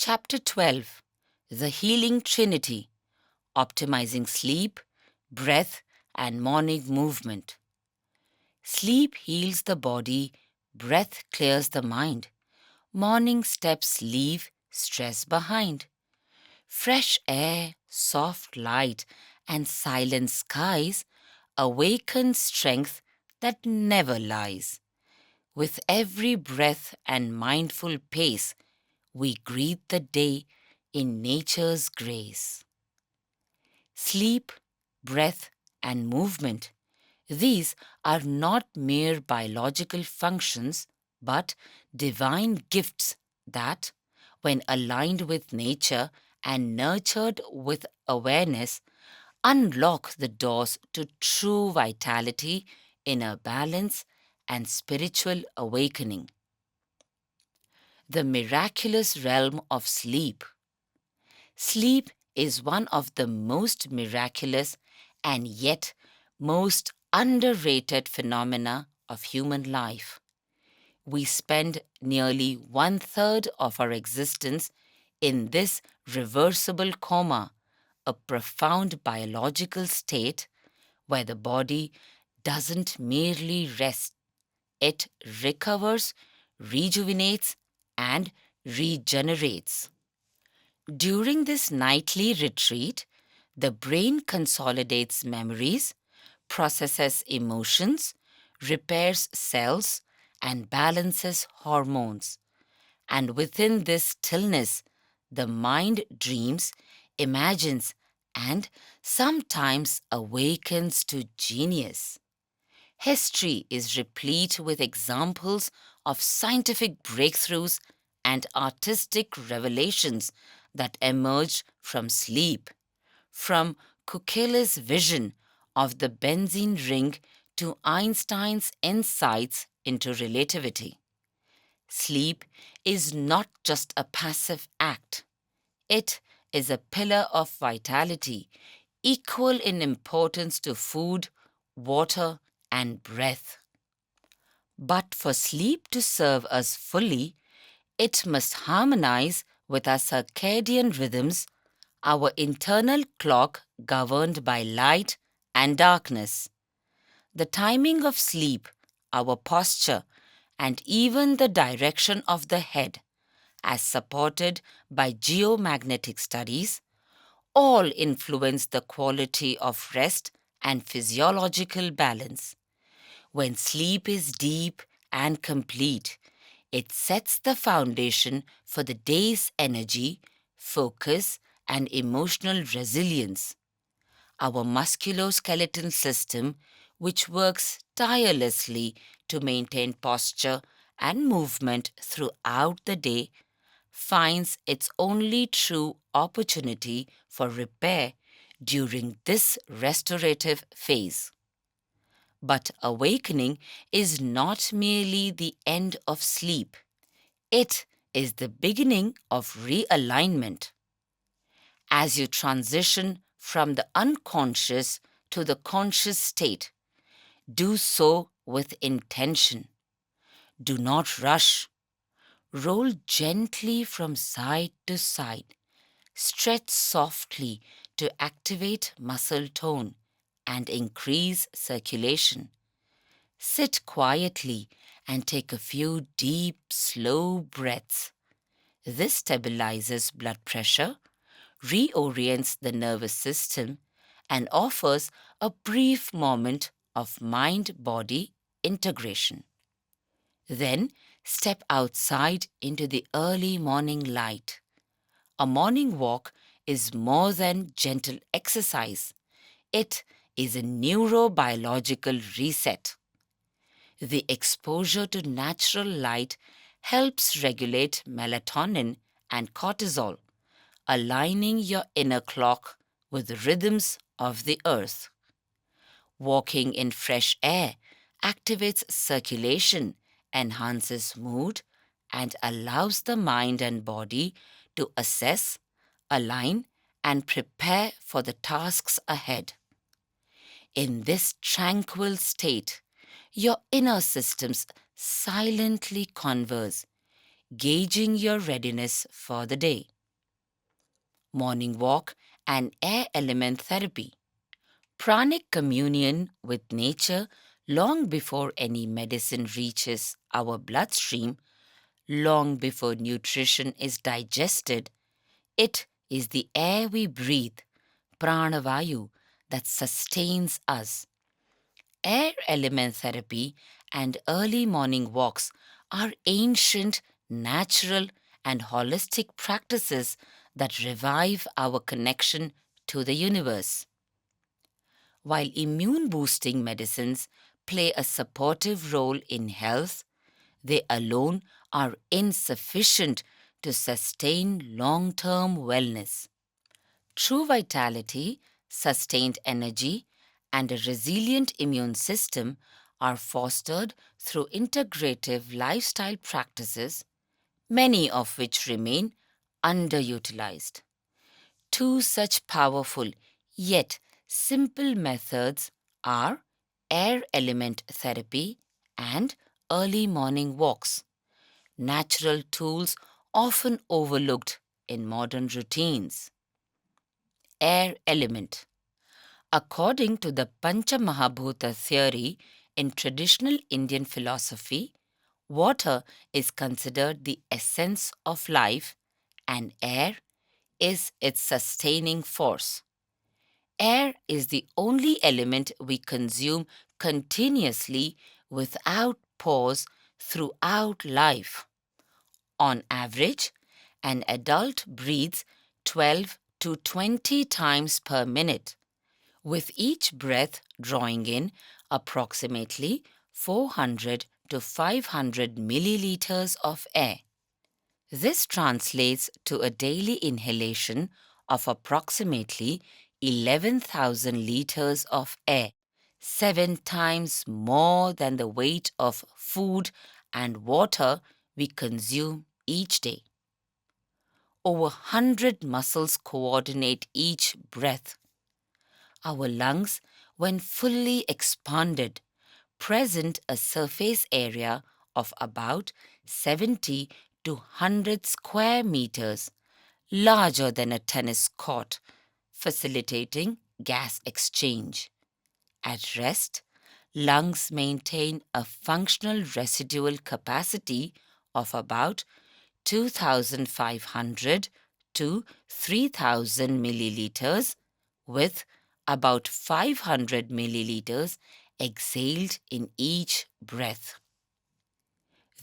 Chapter 12: The Healing Trinity: Optimizing Sleep, Breath, and Morning Movement. Sleep heals the body, breath clears the mind. Morning steps leave stress behind. Fresh air, soft light, and silent skies awaken strength that never lies. With every breath and mindful pace, we greet the day in nature's grace. Sleep, breath, and movement. These are not mere biological functions, but divine gifts that, when aligned with nature and nurtured with awareness, unlock the doors to true vitality, inner balance, and spiritual awakening. The miraculous realm of sleep. Sleep is one of the most miraculous and yet most underrated phenomena of human life. We spend nearly one-third of our existence in this reversible coma, a profound biological state where the body doesn't merely rest, it recovers, rejuvenates, and regenerates. During this nightly retreat, the brain consolidates memories, processes emotions, repairs cells, and balances hormones. And within this stillness, the mind dreams, imagines, and sometimes awakens to genius. History is replete with examples of scientific breakthroughs and artistic revelations that emerged from sleep, from Kukel's vision of the benzene ring to Einstein's insights into relativity. Sleep is not just a passive act, it is a pillar of vitality, equal in importance to food, water, and breath. But for sleep to serve us fully, it must harmonize with our circadian rhythms, our internal clock governed by light and darkness. The timing of sleep, our posture, and even the direction of the head, as supported by geomagnetic studies, all influence the quality of rest and physiological balance. When sleep is deep and complete, it sets the foundation for the day's energy, focus, and emotional resilience. Our musculoskeletal system, which works tirelessly to maintain posture and movement throughout the day, finds its only true opportunity for repair during this restorative phase. But awakening is not merely the end of sleep, it is the beginning of realignment. As you transition from the unconscious to the conscious state, do so with intention. Do not rush. Roll gently from side to side. Stretch softly to activate muscle tone and increase circulation. Sit quietly and take a few deep, slow breaths. This stabilizes blood pressure, reorients the nervous system, and offers a brief moment of mind-body integration. Then step outside into the early morning light. A morning walk is more than gentle exercise. It is a neurobiological reset. The exposure to natural light helps regulate melatonin and cortisol, aligning your inner clock with the rhythms of the earth. Walking in fresh air activates circulation, enhances mood, and allows the mind and body to assess, align, and prepare for the tasks ahead. In this tranquil state, your inner systems silently converse, gauging your readiness for the day. Morning walk and air element therapy. Pranic communion with nature long before any medicine reaches our bloodstream, long before nutrition is digested. It is the air we breathe, pranavayu, that sustains us. Air element therapy and early morning walks are ancient, natural, and holistic practices that revive our connection to the universe. While immune boosting medicines play a supportive role in health, they alone are insufficient to sustain long term wellness. True vitality, sustained energy, and a resilient immune system are fostered through integrative lifestyle practices, many of which remain underutilized. Two such powerful yet simple methods are air element therapy and early morning walks, natural tools often overlooked in modern routines. Air element. According to the Panchamahabhuta theory in traditional Indian philosophy, water is considered the essence of life and air is its sustaining force. Air is the only element we consume continuously without pause throughout life. On average, an adult breathes 12 to 20 times per minute, with each breath drawing in approximately 400 to 500 milliliters of air. This translates to a daily inhalation of approximately 11,000 liters of air, 7 times more than the weight of food and water we consume each day. Over 100 muscles coordinate each breath. Our lungs, when fully expanded, present a surface area of about 70 to 100 square meters, larger than a tennis court, facilitating gas exchange. At rest, lungs maintain a functional residual capacity of about 2,500 to 3,000 milliliters, with about 500 milliliters exhaled in each breath.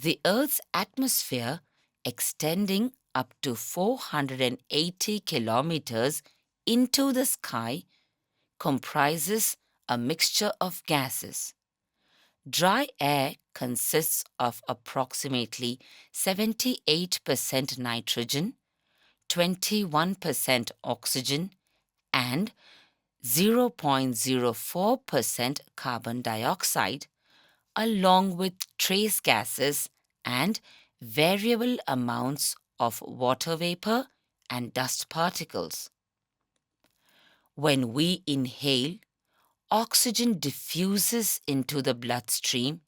The Earth's atmosphere, extending up to 480 kilometers into the sky, comprises a mixture of gases. Dry air consists of approximately 78% nitrogen, 21% oxygen, and 0.04% carbon dioxide, along with trace gases and variable amounts of water vapor and dust particles. When we inhale, oxygen diffuses into the bloodstream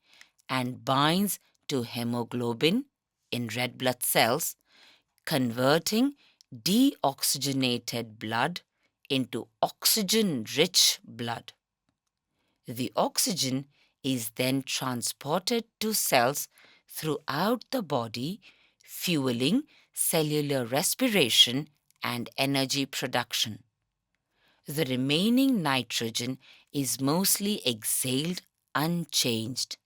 and binds to hemoglobin in red blood cells, converting deoxygenated blood into oxygen-rich blood. The oxygen is then transported to cells throughout the body, fueling cellular respiration and energy production. The remaining nitrogen is mostly exhaled unchanged,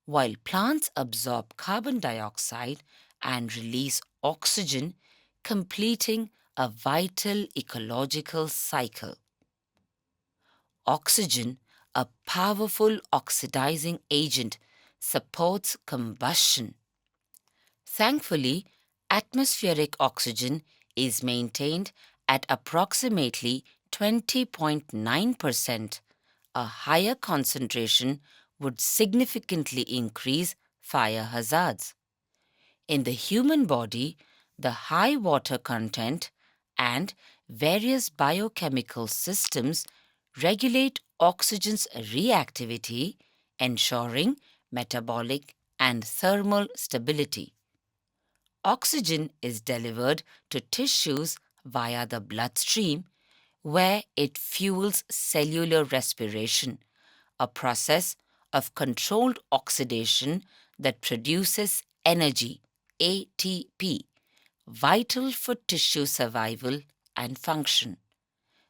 while plants absorb carbon dioxide and release oxygen, completing a vital ecological cycle. Oxygen, a powerful oxidizing agent, supports combustion. Thankfully, atmospheric oxygen is maintained at approximately 20.9%. A higher concentration would significantly increase fire hazards. In the human body, the high water content and various biochemical systems regulate oxygen's reactivity, ensuring metabolic and thermal stability. Oxygen is delivered to tissues via the bloodstream where it fuels cellular respiration, a process of controlled oxidation that produces energy, ATP, vital for tissue survival and function.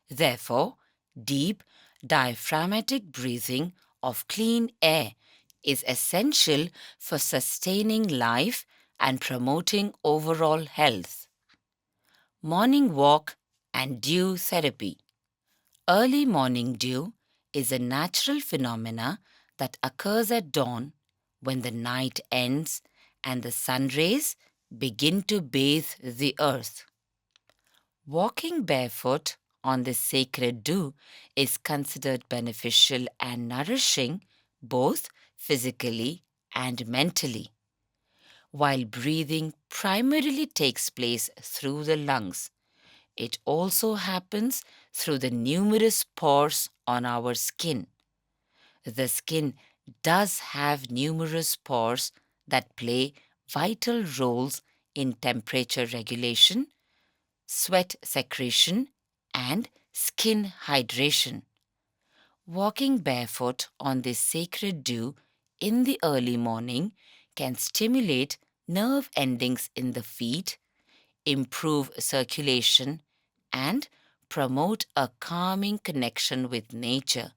Therefore, deep, diaphragmatic breathing of clean air is essential for sustaining life and promoting overall health. Morning walk and dew therapy. Early morning dew is a natural phenomena that occurs at dawn when the night ends and the sun rays begin to bathe the earth. Walking barefoot on this sacred dew is considered beneficial and nourishing both physically and mentally. While breathing primarily takes place through the lungs, it also happens through the numerous pores on our skin. The skin does have numerous pores that play vital roles in temperature regulation, sweat secretion, and skin hydration. Walking barefoot on this sacred dew in the early morning can stimulate nerve endings in the feet, improve circulation, and promote a calming connection with nature.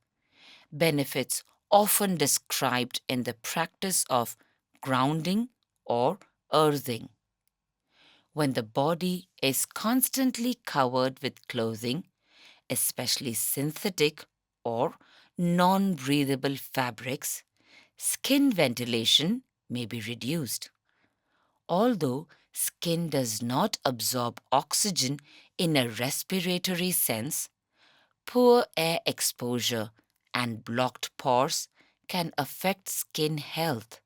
Benefits often described in the practice of grounding or earthing. When the body is constantly covered with clothing, especially synthetic or non breathable fabrics, skin ventilation may be reduced. Although skin does not absorb oxygen in a respiratory sense, poor air exposure and blocked pores can affect skin health,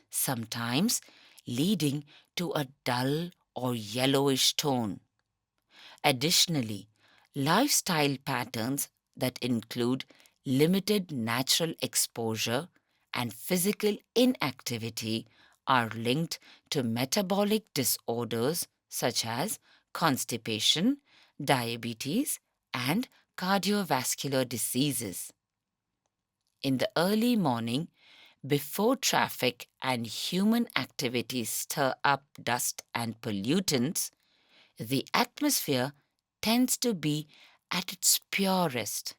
sometimes leading to a dull or yellowish tone. Additionally, lifestyle patterns that include limited natural exposure and physical inactivity are linked to metabolic disorders such as constipation, diabetes, and cardiovascular diseases. In the early morning, before traffic and human activities stir up dust and pollutants, the atmosphere tends to be at its purest.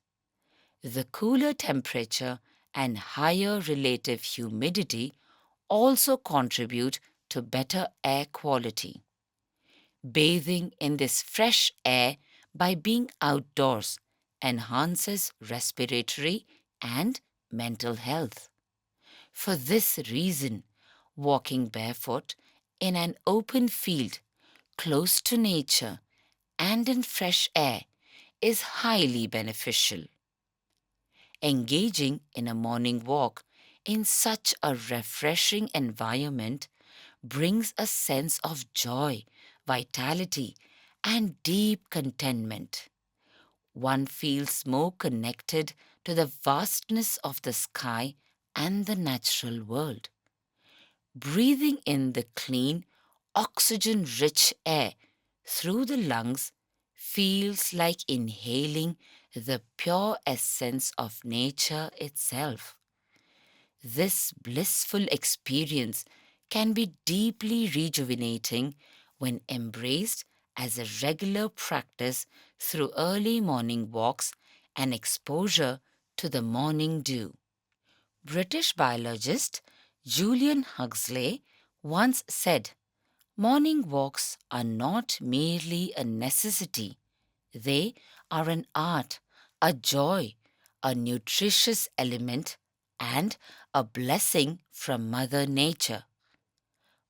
The cooler temperature and higher relative humidity also contribute to better air quality. Bathing in this fresh air by being outdoors enhances respiratory and mental health. For this reason, walking barefoot in an open field close to nature and in fresh air is highly beneficial. Engaging in a morning walk in such a refreshing environment brings a sense of joy, vitality, and deep contentment. One feels more connected to the vastness of the sky and the natural world. Breathing in the clean, oxygen rich air through the lungs feels like inhaling the pure essence of nature itself. This blissful experience can be deeply rejuvenating when embraced as a regular practice through early morning walks and exposure to the morning dew. British biologist Julian Huxley once said, "Morning walks are not merely a necessity, they are an art, a joy, a nutritious element, and a blessing from Mother Nature."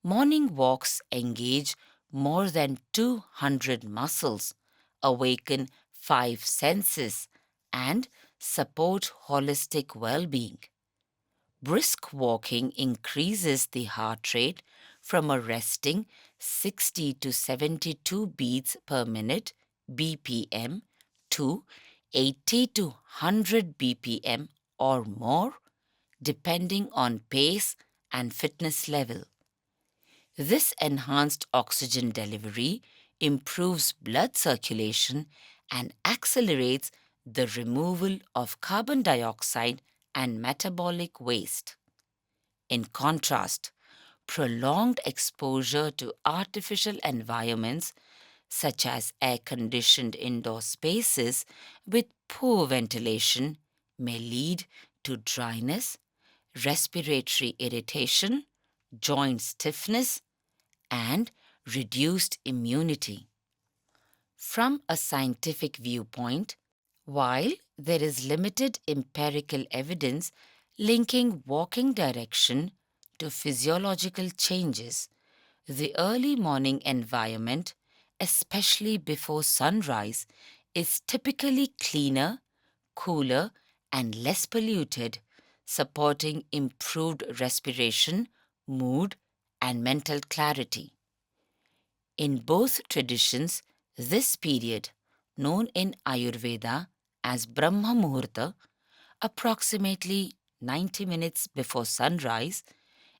Morning walks engage more than 200 muscles, awaken five senses, and support holistic well being. Brisk walking increases the heart rate from a resting 60 to 72 beats per minute (BPM) to 80 to 100 BPM or more, depending on pace and fitness level. This enhanced oxygen delivery improves blood circulation and accelerates the removal of carbon dioxide and metabolic waste. In contrast, prolonged exposure to artificial environments such as air conditioned indoor spaces with poor ventilation may lead to dryness, respiratory irritation, joint stiffness, and reduced immunity. From a scientific viewpoint, while there is limited empirical evidence linking walking direction to physiological changes, the early morning environment, especially before sunrise, is typically cleaner, cooler, and less polluted, supporting improved respiration, mood, and mental clarity. In both traditions, this period, known in Ayurveda as Brahma Muhurta, approximately 90 minutes before sunrise,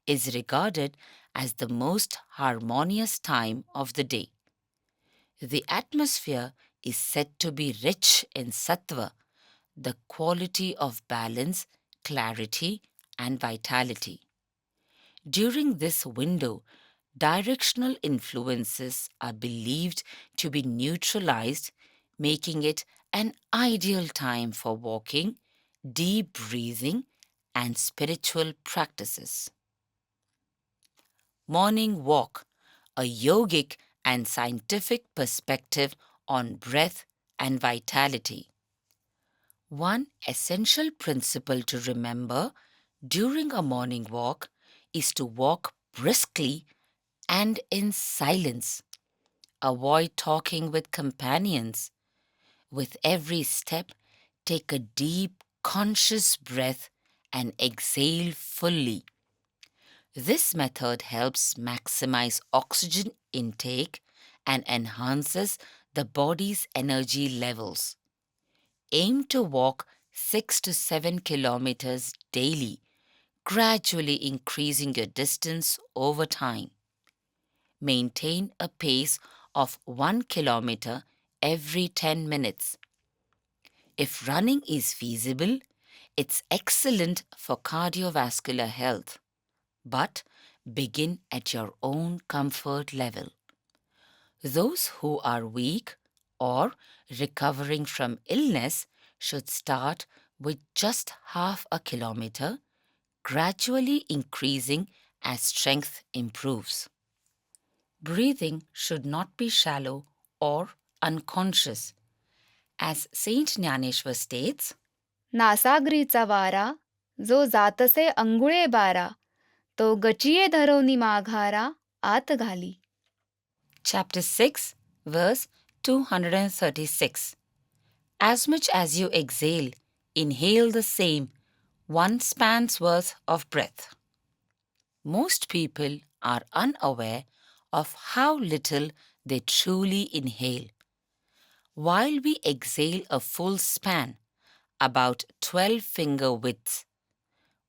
is regarded as the most harmonious time of the day. The atmosphere is said to be rich in sattva, the quality of balance, clarity, and vitality. During this window, directional influences are believed to be neutralized, making it an ideal time for walking, deep breathing, and spiritual practices. Morning Walk, a yogic and scientific perspective on breath and vitality. One essential principle to remember during a morning walk is to walk briskly and in silence. Avoid talking with companions. With every step, take a deep, conscious breath and exhale fully. This method helps maximize oxygen intake and enhances the body's energy levels. Aim to walk 6 to 7 kilometers daily, gradually increasing your distance over time. Maintain a pace of 1 kilometer every 10 minutes. If running is feasible, it's excellent for cardiovascular health, but begin at your own comfort level. Those who are weak or recovering from illness should start with just half a kilometer, gradually increasing as strength improves. Breathing should not be shallow or unconscious. As Saint Jnaneshwar states, नासागरीचा वारा जो जातसे अंगुळे बारा तो गचिये धरोनी माघारा आत घाली. chapter 6, verse 236. As much as you exhale, inhale the same, one span's worth of breath. Most people are unaware of how little they truly inhale. While we exhale a full span, about 12 finger widths,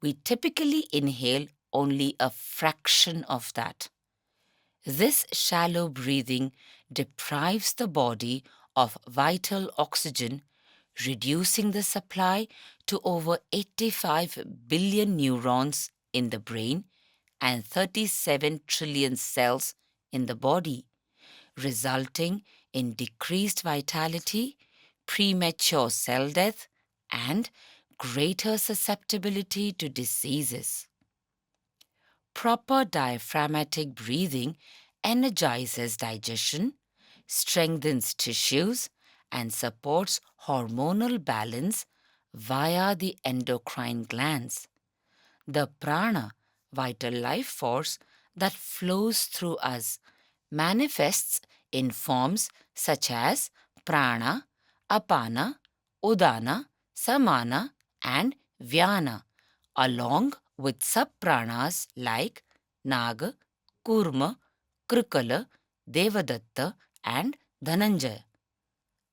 we typically inhale only a fraction of that. This shallow breathing deprives the body of vital oxygen, reducing the supply to over 85 billion neurons in the brain and 37 trillion cells in the body, resulting in decreased vitality, premature cell death, and greater susceptibility to diseases. Proper diaphragmatic breathing energizes digestion, strengthens tissues, and supports hormonal balance via the endocrine glands. The prana, vital life force that flows through us, manifests in forms such as prana, apana, udana, samana, and vyana, along with subpranas like Naga, Kurma, Krikala, Devadatta, and Dhananjaya.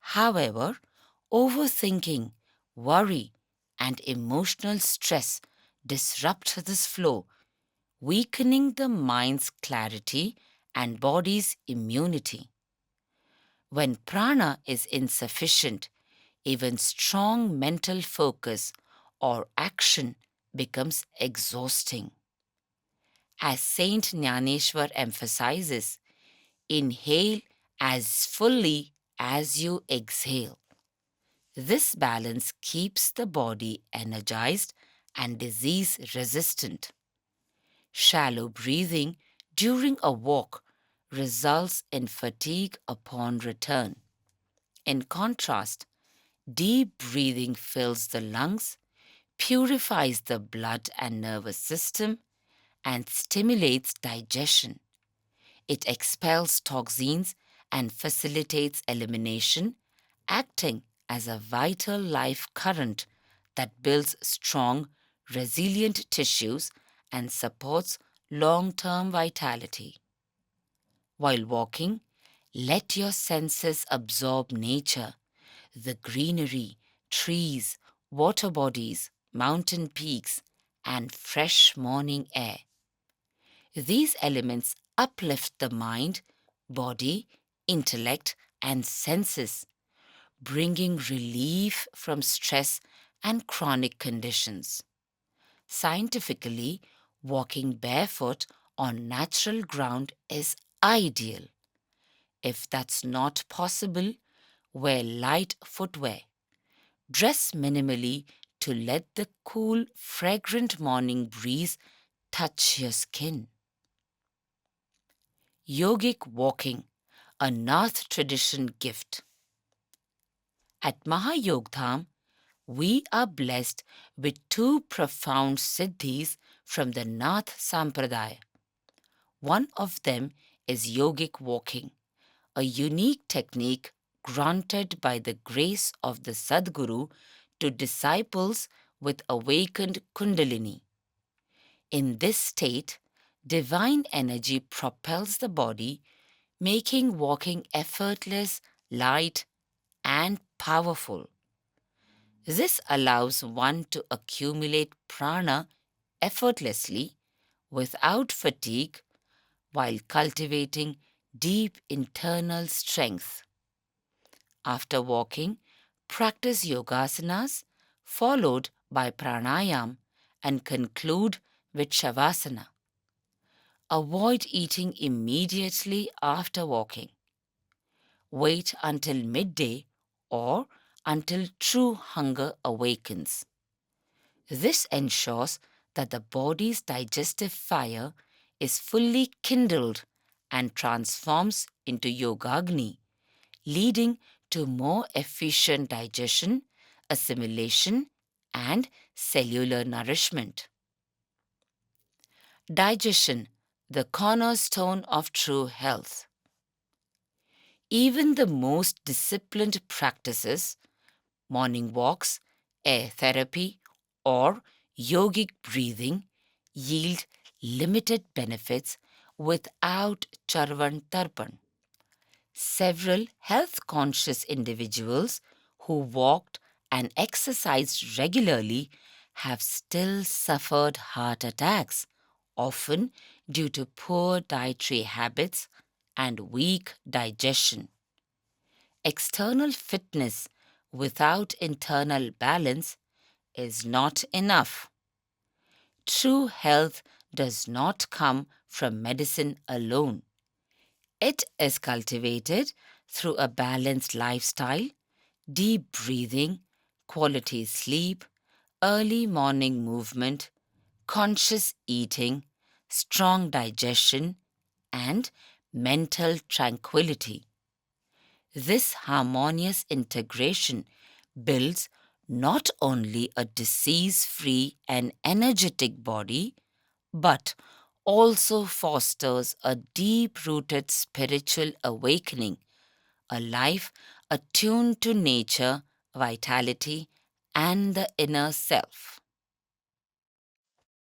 However, overthinking, worry, and emotional stress disrupt this flow, weakening the mind's clarity and body's immunity. When prana is insufficient, even strong mental focus or action becomes exhausting. As Saint Jnaneshwar emphasizes, inhale as fully as you exhale. This balance keeps the body energized and disease resistant. Shallow breathing during a walk results in fatigue upon return. In contrast, deep breathing fills the lungs, purifies the blood and nervous system, and stimulates digestion. It expels toxins and facilitates elimination, acting as a vital life current that builds strong, resilient tissues and supports long term vitality. While walking, let your senses absorb nature, the greenery, trees, water bodies, mountain peaks, and fresh morning air. These elements uplift the mind, body, intellect, and senses, bringing relief from stress and chronic conditions. Scientifically, walking barefoot on natural ground is ideal. If that's not possible, wear light footwear. Dress minimally to let the cool, fragrant morning breeze touch your skin. Yogic walking, a Nath tradition gift. At Mahayogdham, we are blessed with two profound siddhis from the Nath Sampradaya. One of them is yogic walking, a unique technique granted by the grace of the Sadguru to disciples with awakened Kundalini. In this state, divine energy propels the body, making walking effortless, light, and powerful. This allows one to accumulate prana effortlessly without fatigue while cultivating deep internal strength. After walking, practice yogasanas followed by pranayam and conclude with shavasana. Avoid eating immediately after walking. Wait until midday or until true hunger awakens. This ensures that the body's digestive fire is fully kindled and transforms into yogagni, leading to more efficient digestion, assimilation, and cellular nourishment. Digestion, the cornerstone of true health. Even the most disciplined practices, morning walks, air therapy, or yogic breathing, yield limited benefits without charvan tarpan. Several health conscious individuals who walked and exercised regularly have still suffered heart attacks, often due to poor dietary habits and weak digestion. External fitness without internal balance is not enough. True health does not come from medicine alone. It is cultivated through a balanced lifestyle, deep breathing, quality sleep, early morning movement, conscious eating, strong digestion, and mental tranquility. This harmonious integration builds not only a disease free and energetic body, but also fosters a deep rooted spiritual awakening, a life attuned to nature, vitality, and the inner self.